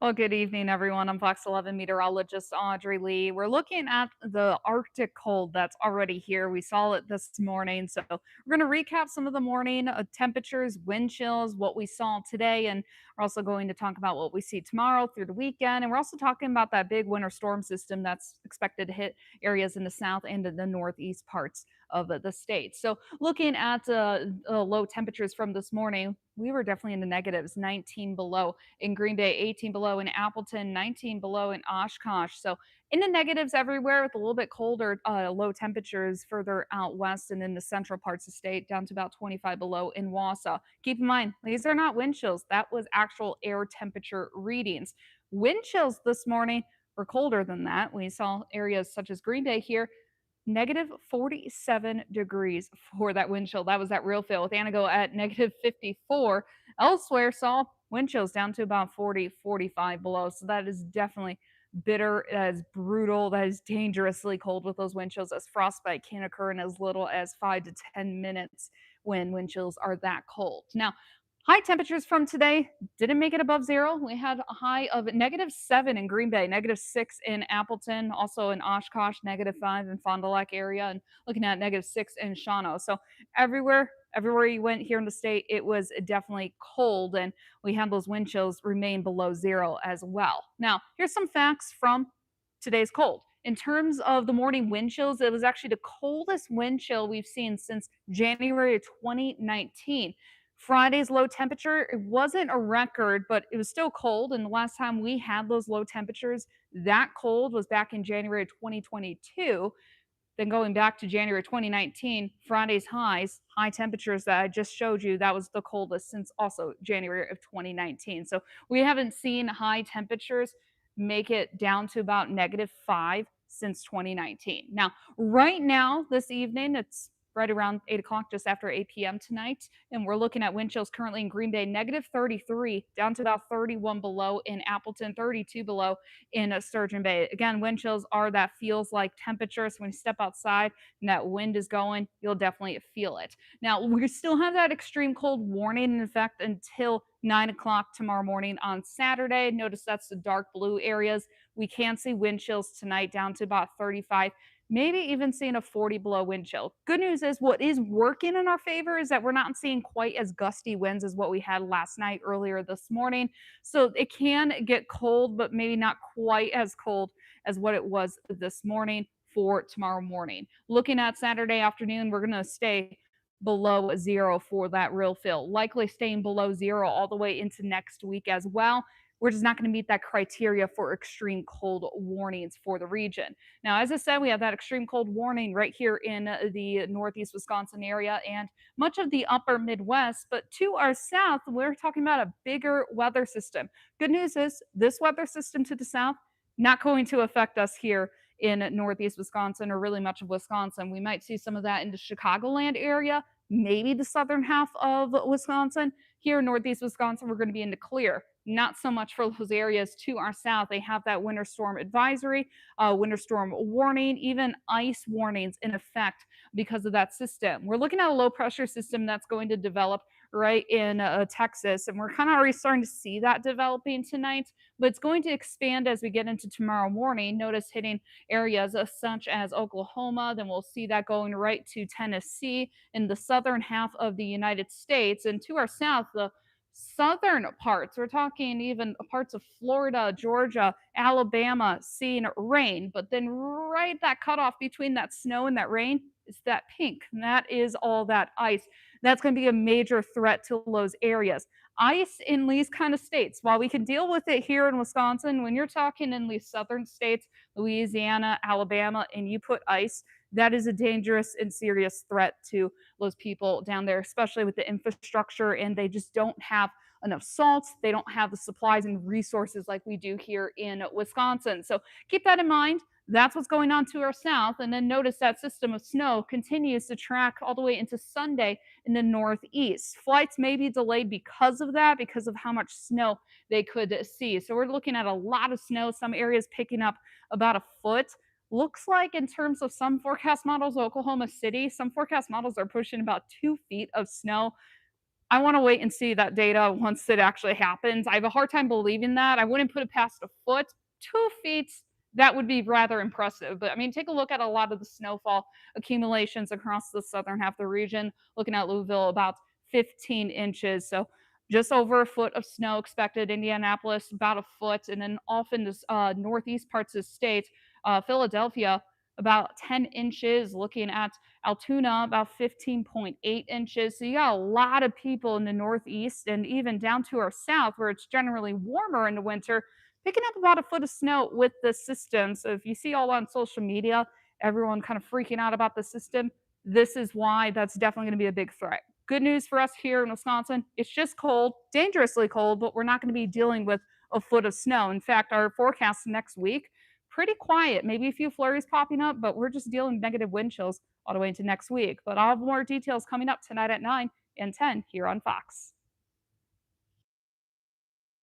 Well, good evening, everyone. I'm Fox 11 meteorologist Audrey Lee. We're looking at the Arctic cold that's already here. We saw it this morning. So, we're going to recap some of the morning temperatures, wind chills, what we saw today. And we're also going to talk about what we see tomorrow through the weekend. And we're also talking about that big winter storm system that's expected to hit areas in the south and in the northeast parts of the state. So, looking at low temperatures from this morning, we were definitely in the negatives, 19 below in Greenbay, 18 below in Appleton, 19 below in Oshkosh. So in the negatives everywhere with a little bit colder low temperatures further out west and in the central parts of the state down to about 25 below in Wausau. Keep in mind, these are not wind chills. That was actual air temperature readings. Wind chills this morning were colder than that. We saw areas such as Green Bay here negative 47 degrees for that wind chill. That was that real feel with Anago at negative 54. Elsewhere saw wind chills down to about 40, 45 below. So that is definitely bitter, that is brutal, that is dangerously cold with those wind chills, as frostbite can occur in as little as 5 to 10 minutes when wind chills are that cold. Now, high temperatures from today didn't make it above zero. We had a high of -7 in Green Bay, -6 in Appleton, also in Oshkosh, -5 in Fond du Lac area, and looking at -6 in Shawano. So everywhere you went here in the state, it was definitely cold, and we had those wind chills remain below zero as well. Now, here's some facts from today's cold. In terms of the morning wind chills, it was actually the coldest wind chill we've seen since January of 2019. Friday's low temperature, it wasn't a record, but it was still cold. And the last time we had those low temperatures that cold was back in January of 2022. Then going back to January 2019, Friday's high temperatures that I just showed you, that was the coldest since also January of 2019. So we haven't seen high temperatures make it down to about -5 since 2019. Now, right now, this evening, it's right around 8 o'clock, just after 8 p.m. tonight. And we're looking at wind chills currently in Green Bay, -33, down to about 31 below in Appleton, 32 below in Sturgeon Bay. Again, wind chills are that feels like temperature. So when you step outside and that wind is going, you'll definitely feel it. Now, we still have that extreme cold warning in effect until 9 o'clock tomorrow morning on Saturday. Notice that's the dark blue areas. We can see wind chills tonight down to about 35, maybe even seeing a 40 below wind chill. Good news is what is working in our favor is that we're not seeing quite as gusty winds as what we had last night earlier this morning. So it can get cold, but maybe not quite as cold as what it was this morning for tomorrow morning. Looking at Saturday afternoon, we're going to stay below zero for that real feel, likely staying below zero all the way into next week as well. We're just not going to meet that criteria for extreme cold warnings for the region. Now, as I said, we have that extreme cold warning right here in the northeast Wisconsin area and much of the upper Midwest. But to our south, we're talking about a bigger weather system. Good news is this weather system to the south, not going to affect us here in northeast Wisconsin or really much of Wisconsin. We might see some of that in the Chicagoland area, maybe the southern half of Wisconsin. Here in northeast Wisconsin, we're going to be in the clear. Not so much for those areas to our south. They have that winter storm advisory, winter storm warning, even ice warnings in effect because of that system. We're looking at a low pressure system that's going to develop right in Texas, and we're kind of already starting to see that developing tonight, but it's going to expand as we get into tomorrow morning. Notice hitting areas such as Oklahoma, then we'll see that going right to Tennessee in the southern half of the United States, and to our south, the southern parts, we're talking even parts of Florida, Georgia, Alabama, seeing rain. But then right that cutoff between that snow and that rain is that pink. And that is all that ice. That's going to be a major threat to those areas. Ice in these kind of states, while we can deal with it here in Wisconsin, when you're talking in these southern states, Louisiana, Alabama, and you put ice, that is a dangerous and serious threat to those people down there, especially with the infrastructure, and they just don't have enough salt. They don't have the supplies and resources like we do here in Wisconsin. So keep that in mind. That's what's going on to our south. And then notice that system of snow continues to track all the way into Sunday in the northeast. Flights may be delayed because of that, because of how much snow they could see. So we're looking at a lot of snow, some areas picking up about a foot. Looks like in terms of some forecast models, Oklahoma City, some forecast models are pushing about 2 feet of snow. I want to wait and see that data once it actually happens. I have a hard time believing that. I wouldn't put it past a foot, 2 feet. That would be rather impressive. But I mean, take a look at a lot of the snowfall accumulations across the southern half of the region. Looking at Louisville, about 15 inches. So just over a foot of snow expected. Indianapolis, about a foot. And then off in the northeast parts of the state, Philadelphia, about 10 inches. Looking at Altoona, about 15.8 inches. So you got a lot of people in the Northeast and even down to our south, where it's generally warmer in the winter, picking up about a foot of snow with the system. So if you see all on social media, everyone kind of freaking out about the system, this is why that's definitely going to be a big threat. Good news for us here in Wisconsin. It's just cold, dangerously cold, but we're not going to be dealing with a foot of snow. In fact, our forecast next week, pretty quiet, maybe a few flurries popping up, but we're just dealing with negative wind chills all the way into next week. But I'll have more details coming up tonight at 9 and 10 here on Fox.